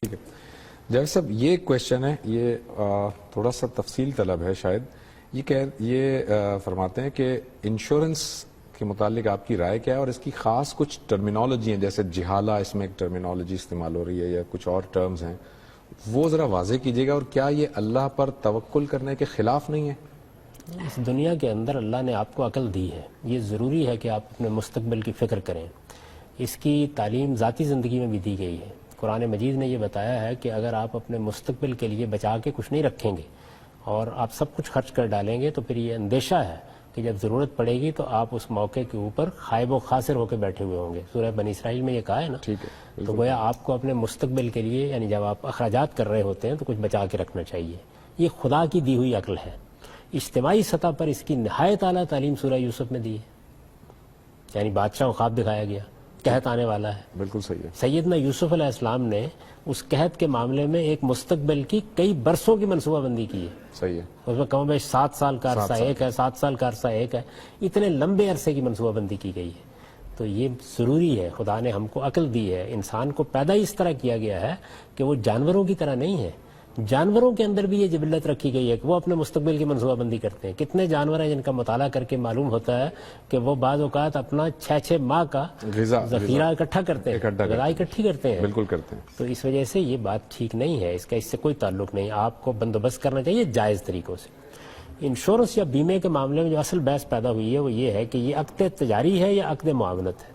ٹھیک ہے جاوید صاحب، یہ کویشچن ہے، یہ تھوڑا سا تفصیل طلب ہے شاید. یہ فرماتے ہیں کہ انشورنس کے متعلق آپ کی رائے کیا ہے، اور اس کی خاص کچھ ٹرمینالوجی ہیں، جیسے جہالہ اس میں ایک ٹرمینالوجی استعمال ہو رہی ہے، یا کچھ اور ٹرمز ہیں، وہ ذرا واضح کیجیے گا. اور کیا یہ اللہ پر توکل کرنے کے خلاف نہیں ہے؟ اس دنیا کے اندر اللہ نے آپ کو عقل دی ہے، یہ ضروری ہے کہ آپ اپنے مستقبل کی فکر کریں. اس کی تعلیم ذاتی زندگی میں بھی دی گئی ہے. قرآن مجید نے یہ بتایا ہے کہ اگر آپ اپنے مستقبل کے لیے بچا کے کچھ نہیں رکھیں گے اور آپ سب کچھ خرچ کر ڈالیں گے، تو پھر یہ اندیشہ ہے کہ جب ضرورت پڑے گی تو آپ اس موقع کے اوپر خائب و خاسر ہو کے بیٹھے ہوئے ہوں گے. سورہ بنی اسرائیل میں یہ کہا ہے نا. ٹھیک ہے. تو گویا آپ کو اپنے مستقبل کے لیے، یعنی جب آپ اخراجات کر رہے ہوتے ہیں تو کچھ بچا کے رکھنا چاہیے. یہ خدا کی دی ہوئی عقل ہے. اجتماعی سطح پر اس کی نہایت اعلیٰ تعلیم سورہ یوسف میں دی ہے. یعنی بادشاہ کو خواب دکھایا گیا، قحط آنے والا ہے. بالکل صحیح ہے. سیدنا یوسف علیہ السلام نے اس قحط کے معاملے میں ایک مستقبل کی کئی برسوں کی منصوبہ بندی کی ہے. صحیح ہے. اس میں کم و بیش 7 سال کا عرصہ ایک ہے، 7 سال کا عرصہ ایک ہے. اتنے لمبے عرصے کی منصوبہ بندی کی گئی ہے. تو یہ ضروری ہے. خدا نے ہم کو عقل دی ہے. انسان کو پیدا اس طرح کیا گیا ہے کہ وہ جانوروں کی طرح نہیں ہے. جانوروں کے اندر بھی یہ جبلت رکھی گئی ہے کہ وہ اپنے مستقبل کی منصوبہ بندی کرتے ہیں. کتنے جانور ہیں جن کا مطالعہ کر کے معلوم ہوتا ہے کہ وہ بعض اوقات اپنا 6 ماہ کا ذخیرہ اکٹھا کرتے ہیں، غذا اکٹھی کرتے ہیں. بالکل کرتے ہیں. تو اس وجہ سے یہ بات ٹھیک نہیں ہے. اس کا اس سے کوئی تعلق نہیں. آپ کو بندوبست کرنا چاہیے جائز طریقوں سے. انشورنس یا بیمے کے معاملے میں جو اصل بحث پیدا ہوئی ہے وہ یہ ہے کہ یہ عقد تجاری ہے یا عقد معاونت ہے.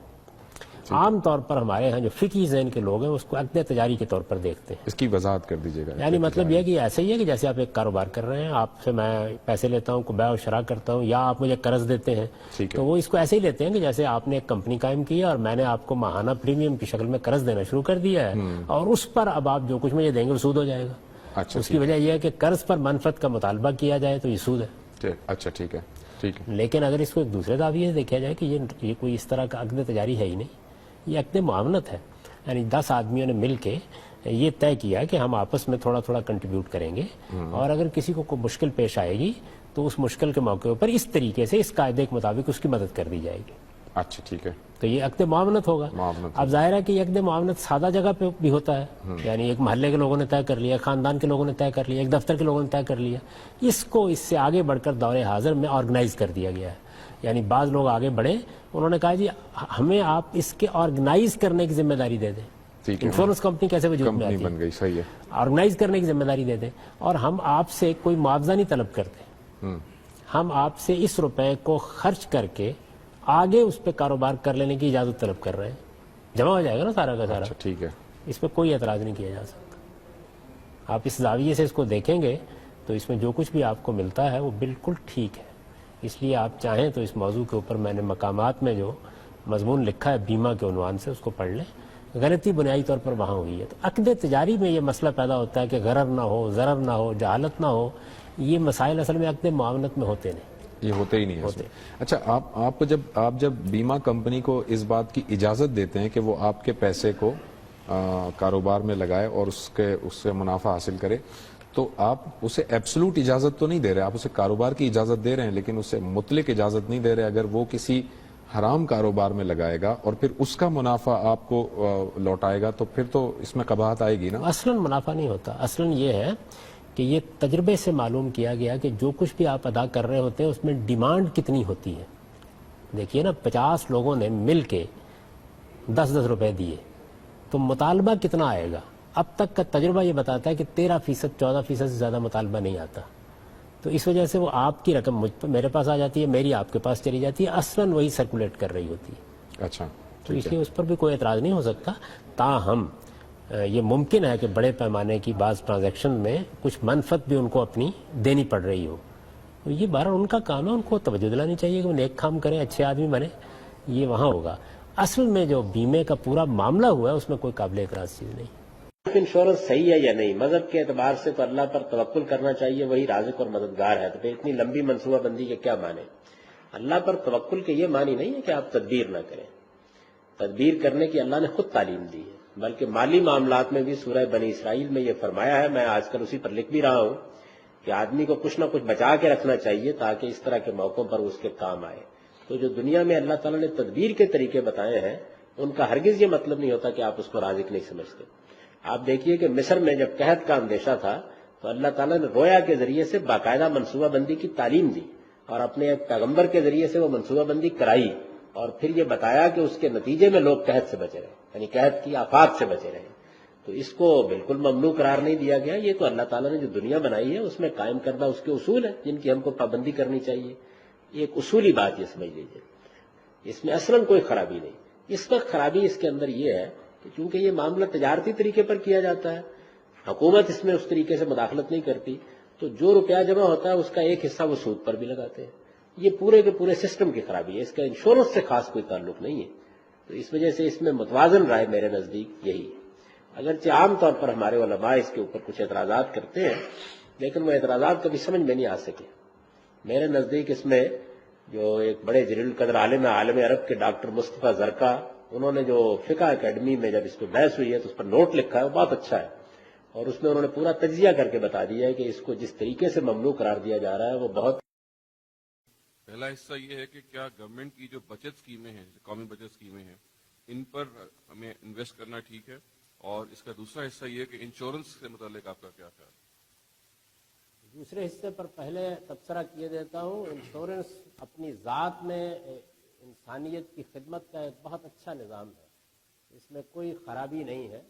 عام طور پر ہمارے ہاں جو فقہی ذہن کے لوگ ہیں اس کو عقد تجاری کے طور پر دیکھتے ہیں. اس کی وضاحت کر دیجیے گا. یعنی مطلب یہ کہ ایسا ہی ہے کہ جیسے آپ ایک کاروبار کر رہے ہیں، آپ سے میں پیسے لیتا ہوں، بیع و شراء کرتا ہوں، یا آپ مجھے قرض دیتے ہیں، تو وہ اس کو ایسے ہی لیتے ہیں کہ جیسے آپ نے ایک کمپنی قائم کی ہے اور میں نے آپ کو ماہانہ پریمیم کی شکل میں قرض دینا شروع کر دیا ہے، اور اس پر اب آپ جو کچھ مجھے دیں گے وہ سود ہو جائے گا. اس کی وجہ یہ ہے کہ قرض پر منفعت کا مطالبہ کیا جائے تو یہ سود ہے. اچھا ٹھیک ہے. ٹھیک ہے. لیکن اگر اس کو ایک دوسرے زاویے سے دیکھا جائے کہ یہ کوئی اس طرح کا عقد تجاری ہے ہی نہیں، یہ عقد معاونت ہے. یعنی 10 آدمیوں نے مل کے یہ طے کیا کہ ہم آپس میں تھوڑا تھوڑا کنٹریبیوٹ کریں گے، اور اگر کسی کو کوئی مشکل پیش آئے گی تو اس مشکل کے موقع پر اس طریقے سے اس قاعدے کے مطابق اس کی مدد کر دی جائے گی. اچھا ٹھیک ہے. تو یہ عقد معاونت ہوگا. اب ظاہر ہے کہ یہ عقد معاونت سادہ جگہ پہ بھی ہوتا ہے. یعنی ایک محلے کے لوگوں نے طے کر لیا، خاندان کے لوگوں نے طے کر لیا، ایک دفتر کے لوگوں نے طے کر لیا. اس کو اس سے آگے بڑھ کر دور حاضر میں آرگنائز کر دیا گیا ہے. یعنی بعض لوگ آگے بڑھے، انہوں نے کہا جی ہمیں آپ اس کے آرگنائز کرنے کی ذمہ داری دے دیں. انشورنس کمپنی کیسے وجود میں آتی بن گئی؟ صحیح ہے. آرگنائز کرنے کی ذمہ داری دے دیں، اور ہم آپ سے کوئی معاوضہ نہیں طلب کرتے. ہم آپ سے اس روپے کو خرچ کر کے آگے اس پہ کاروبار کر لینے کی اجازت طلب کر رہے ہیں. جمع ہو جائے گا نا سارا کا سارا. ٹھیک ہے. اس پہ کوئی اعتراض نہیں کیا جا سکتا. آپ اس زاویے سے اس کو دیکھیں گے تو اس میں جو کچھ بھی آپ کو ملتا ہے وہ بالکل ٹھیک ہے. اس لیے آپ چاہیں تو اس موضوع کے اوپر میں نے مقامات میں جو مضمون لکھا ہے بیمہ کے عنوان سے، اس کو پڑھ لیں. غلطی بنیادی طور پر وہاں ہوئی ہے. تو عقد تجاری میں یہ مسئلہ پیدا ہوتا ہے کہ غرر نہ ہو، ضرر نہ ہو، جہالت نہ ہو. یہ مسائل اصل میں عقد معاونت میں ہوتے نہیں. یہ ہوتے ہی نہیں ہوتے. اچھا، آپ جب بیمہ کمپنی کو اس بات کی اجازت دیتے ہیں کہ وہ آپ کے پیسے کو کاروبار میں لگائے اور اس سے منافع حاصل کرے، تو آپ اسے ایبسلوٹ اجازت تو نہیں دے رہے، آپ اسے کاروبار کی اجازت دے رہے ہیں، لیکن اسے مطلق اجازت نہیں دے رہے. اگر وہ کسی حرام کاروبار میں لگائے گا اور پھر اس کا منافع آپ کو لوٹائے گا تو پھر تو اس میں قباحت آئے گی نا. اصلاً منافع نہیں ہوتا. اصلاً یہ ہے کہ یہ تجربے سے معلوم کیا گیا کہ جو کچھ بھی آپ ادا کر رہے ہوتے ہیں اس میں ڈیمانڈ کتنی ہوتی ہے. دیکھیے نا، 50 لوگوں نے مل کے 10 روپے دیے تو مطالبہ کتنا آئے گا؟ اب تک کا تجربہ یہ بتاتا ہے کہ 13%، 14% سے زیادہ مطالبہ نہیں آتا. تو اس وجہ سے وہ آپ کی رقم میرے پاس آ جاتی ہے، میری آپ کے پاس چلی جاتی ہے، اصلاً وہی سرکولیٹ کر رہی ہوتی ہے. اچھا. تو اس لیے اس پر بھی کوئی اعتراض نہیں ہو سکتا. تاہم یہ ممکن ہے کہ بڑے پیمانے کی بعض ٹرانزیکشن میں کچھ منفعت بھی ان کو اپنی دینی پڑ رہی ہو. تو یہ بہرحال ان کا کام ہے، ان کو توجہ دلانی چاہیے کہ وہ نیک کام کریں، اچھے آدمی بنے. یہ وہاں ہوگا. اصل میں جو بیمے کا پورا معاملہ ہوا ہے اس میں کوئی قابل اعتراض چیز نہیں. انشورنس صحیح ہے یا نہیں، مذہب کے اعتبار سے تو اللہ پر توکل کرنا چاہیے، وہی رازق اور مددگار ہے. تو پھر اتنی لمبی منصوبہ بندی کے کیا معنی؟ اللہ پر توکل کے یہ معنی نہیں ہے کہ آپ تدبیر نہ کریں. تدبیر کرنے کی اللہ نے خود تعلیم دی ہے. بلکہ مالی معاملات میں بھی سورہ بنی اسرائیل میں یہ فرمایا ہے، میں آج کل اسی پر لکھ بھی رہا ہوں، کہ آدمی کو کچھ نہ کچھ بچا کے رکھنا چاہیے تاکہ اس طرح کے موقعوں پر اس کے کام آئے. تو جو دنیا میں اللہ تعالیٰ نے تدبیر کے طریقے بتائے ہیں ان کا ہرگز یہ مطلب نہیں ہوتا کہ آپ اس کو رازق نہیں سمجھتے. آپ دیکھیے کہ مصر میں جب قحط کا اندیشہ تھا تو اللہ تعالیٰ نے رویا کے ذریعے سے باقاعدہ منصوبہ بندی کی تعلیم دی اور اپنے ایک پیغمبر کے ذریعے سے وہ منصوبہ بندی کرائی اور پھر یہ بتایا کہ اس کے نتیجے میں لوگ قحط سے بچے رہے، یعنی قحط کی آفات سے بچے رہے۔ تو اس کو بالکل ممنوع قرار نہیں دیا گیا، یہ تو اللہ تعالیٰ نے جو دنیا بنائی ہے اس میں قائم کردہ اس کے اصول ہیں جن کی ہم کو پابندی کرنی چاہیے۔ ایک اصولی بات یہ سمجھ لیجیے، اس میں اصلاً کوئی خرابی نہیں۔ اس وقت خرابی اس کے اندر یہ ہے کہ چونکہ یہ معاملہ تجارتی طریقے پر کیا جاتا ہے، حکومت اس میں اس طریقے سے مداخلت نہیں کرتی، تو جو روپیہ جمع ہوتا ہے اس کا ایک حصہ وہ سود پر بھی لگاتے ہیں۔ یہ پورے کے پورے سسٹم کی خرابی ہے، اس کا انشورنس سے خاص کوئی تعلق نہیں ہے۔ تو اس وجہ سے اس میں متوازن رائے میرے نزدیک یہی ہے۔ اگرچہ عام طور پر ہمارے علماء اس کے اوپر کچھ اعتراضات کرتے ہیں، لیکن وہ اعتراضات کبھی سمجھ میں نہیں آ سکے۔ میرے نزدیک اس میں جو ایک بڑے جلیل القدر عالم عالم عرب کے ڈاکٹر مصطفیٰ زرقا، انہوں نے جو فقہ اکیڈمی میں جب اس پہ بحث ہوئی ہے تو اس پر نوٹ لکھا ہے، وہ بہت اچھا ہے، اور اس میں انہوں نے پورا تجزیہ کر کے بتا دیا ہے کہ اس کو جس طریقے سے ممنوع قرار دیا جا رہا ہے وہ بہت۔ پہلا حصہ یہ ہے کہ کیا گورنمنٹ کی جو بچت اسکیمیں ہیں، قومی بچت اسکیمیں ہیں، ان پر ہمیں انویسٹ کرنا ٹھیک ہے، اور اس کا دوسرا حصہ یہ ہے کہ انشورنس سے متعلق آپ کا کیا خیال ہے؟ دوسرے حصے پر پہلے تبصرہ کیے دیتا ہوں، انشورنس اپنی ذات میں انسانیت کی خدمت کا ایک بہت اچھا نظام ہے، اس میں کوئی خرابی نہیں ہے،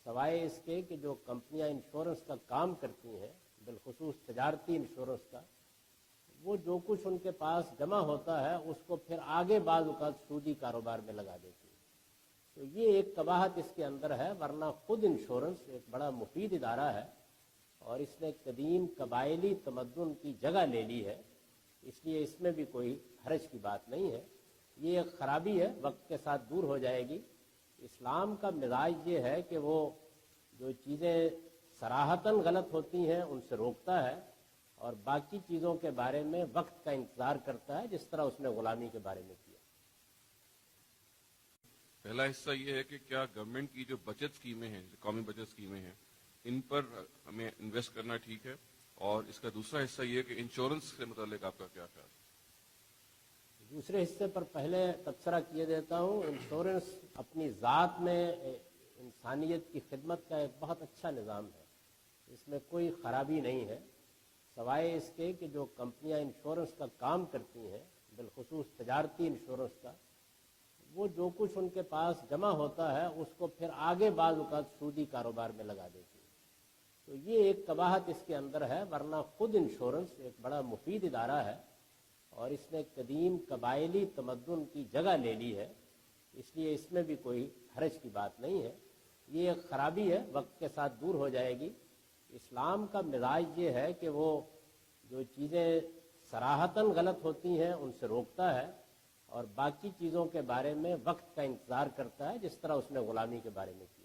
سوائے اس کے کہ جو کمپنیاں انشورنس کا کام کرتی ہیں، بالخصوص تجارتی انشورنس کا، وہ جو کچھ ان کے پاس جمع ہوتا ہے اس کو پھر آگے بعض اوقات سودی کاروبار میں لگا دیتی ہے۔ تو یہ ایک قباحت اس کے اندر ہے، ورنہ خود انشورنس ایک بڑا مفید ادارہ ہے اور اس نے قدیم قبائلی تمدن کی جگہ لے لی ہے، اس لیے اس میں بھی کوئی حرج کی بات نہیں ہے۔ یہ ایک خرابی ہے، وقت کے ساتھ دور ہو جائے گی۔ اسلام کا مزاج یہ ہے کہ وہ جو چیزیں صراحتاً غلط ہوتی ہیں ان سے روکتا ہے اور باقی چیزوں کے بارے میں وقت کا انتظار کرتا ہے، جس طرح اس نے غلامی کے بارے میں کیا۔ پہلا حصہ یہ ہے کہ کیا گورنمنٹ کی جو بچت اسکیمیں ہیں، قومی بچت اسکیمیں ہیں، ان پر ہمیں انویسٹ کرنا ٹھیک ہے، اور اس کا دوسرا حصہ یہ ہے کہ انشورنس سے متعلق آپ کا کیا خیال ہے؟ دوسرے حصے پر پہلے تبصرہ کیے دیتا ہوں، انشورنس اپنی ذات میں انسانیت کی خدمت کا ایک بہت اچھا نظام ہے، اس میں کوئی خرابی نہیں ہے، سوائے اس کے کہ جو کمپنیاں انشورنس کا کام کرتی ہیں، بالخصوص تجارتی انشورنس کا، وہ جو کچھ ان کے پاس جمع ہوتا ہے اس کو پھر آگے بعض اوقات سودی کاروبار میں لگا دیتی ہے۔ تو یہ ایک قباحت اس کے اندر ہے، ورنہ خود انشورنس ایک بڑا مفید ادارہ ہے اور اس نے قدیم قبائلی تمدن کی جگہ لے لی ہے، اس لیے اس میں بھی کوئی حرج کی بات نہیں ہے۔ یہ ایک خرابی ہے، وقت کے ساتھ دور ہو جائے گی۔ اسلام کا مزاج یہ ہے کہ وہ جو چیزیں صراحتاً غلط ہوتی ہیں ان سے روکتا ہے اور باقی چیزوں کے بارے میں وقت کا انتظار کرتا ہے، جس طرح اس نے غلامی کے بارے میں کیا۔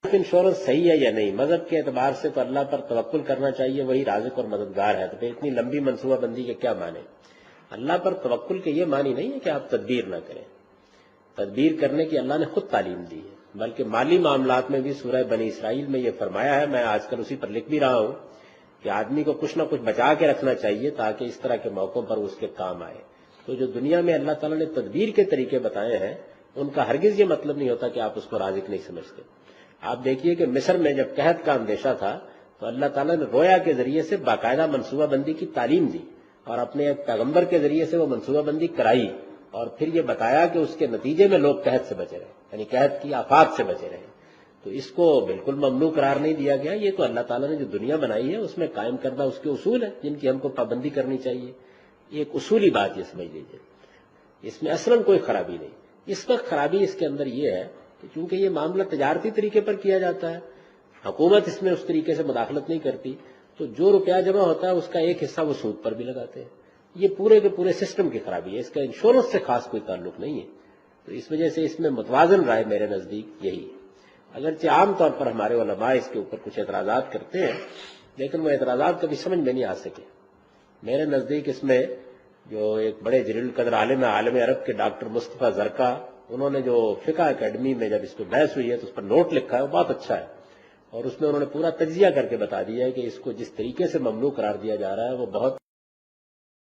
انشورنس صحیح ہے یا نہیں؟ مذہب کے اعتبار سے تو اللہ پر توکل کرنا چاہیے، وہی رازق اور مددگار ہے، تو پھر اتنی لمبی منصوبہ بندی کے کیا معنی؟ اللہ پر توکل کے یہ معنی نہیں ہے کہ آپ تدبیر نہ کریں، تدبیر کرنے کی اللہ نے خود تعلیم دی ہے، بلکہ مالی معاملات میں بھی سورہ بنی اسرائیل میں یہ فرمایا ہے، میں آج کل اسی پر لکھ بھی رہا ہوں، کہ آدمی کو کچھ نہ کچھ بچا کے رکھنا چاہیے تاکہ اس طرح کے موقعوں پر اس کے کام آئے۔ تو جو دنیا میں اللہ تعالیٰ نے تدبیر کے طریقے بتائے ہیں ان کا ہرگز یہ مطلب نہیں ہوتا کہ آپ اس کو رازق نہیں سمجھتے۔ آپ دیکھیے کہ مصر میں جب قحط کا اندیشہ تھا تو اللہ تعالیٰ نے رویا کے ذریعے سے باقاعدہ منصوبہ بندی کی تعلیم دی اور اپنے ایک پیغمبر کے ذریعے سے وہ منصوبہ بندی کرائی اور پھر یہ بتایا کہ اس کے نتیجے میں لوگ قحط سے بچے رہے، یعنی قحط کی آفات سے بچے رہے۔ تو اس کو بالکل ممنوع قرار نہیں دیا گیا، یہ تو اللہ تعالیٰ نے جو دنیا بنائی ہے اس میں قائم کردہ اس کے اصول ہیں جن کی ہم کو پابندی کرنی چاہیے۔ ایک اصولی بات یہ سمجھ لیجیے، اس میں اصلاً کوئی خرابی نہیں۔ اس وقت خرابی اس کے اندر یہ ہے کہ چونکہ یہ معاملہ تجارتی طریقے پر کیا جاتا ہے، حکومت اس میں اس طریقے سے مداخلت نہیں کرتی، تو جو روپیہ جمع ہوتا ہے اس کا ایک حصہ وہ سود پر بھی لگاتے ہیں۔ یہ پورے کے پورے سسٹم کی خرابی ہے، اس کا انشورنس سے خاص کوئی تعلق نہیں ہے۔ تو اس وجہ سے اس میں متوازن رائے میرے نزدیک یہی ہے۔ اگرچہ عام طور پر ہمارے علماء اس کے اوپر کچھ اعتراضات کرتے ہیں، لیکن وہ اعتراضات کبھی سمجھ میں نہیں آ سکے۔ میرے نزدیک اس میں جو ایک بڑے جلیل القدر عالم عرب کے ڈاکٹر مصطفیٰ زرقا، انہوں نے جو فقہ اکیڈمی میں جب اس پہ بحث ہوئی ہے تو اس پر نوٹ لکھا ہے، وہ بہت اچھا ہے، اور اس میں انہوں نے پورا تجزیہ کر کے بتا دیا ہے کہ اس کو جس طریقے سے ممنوع قرار دیا جا رہا ہے وہ بہت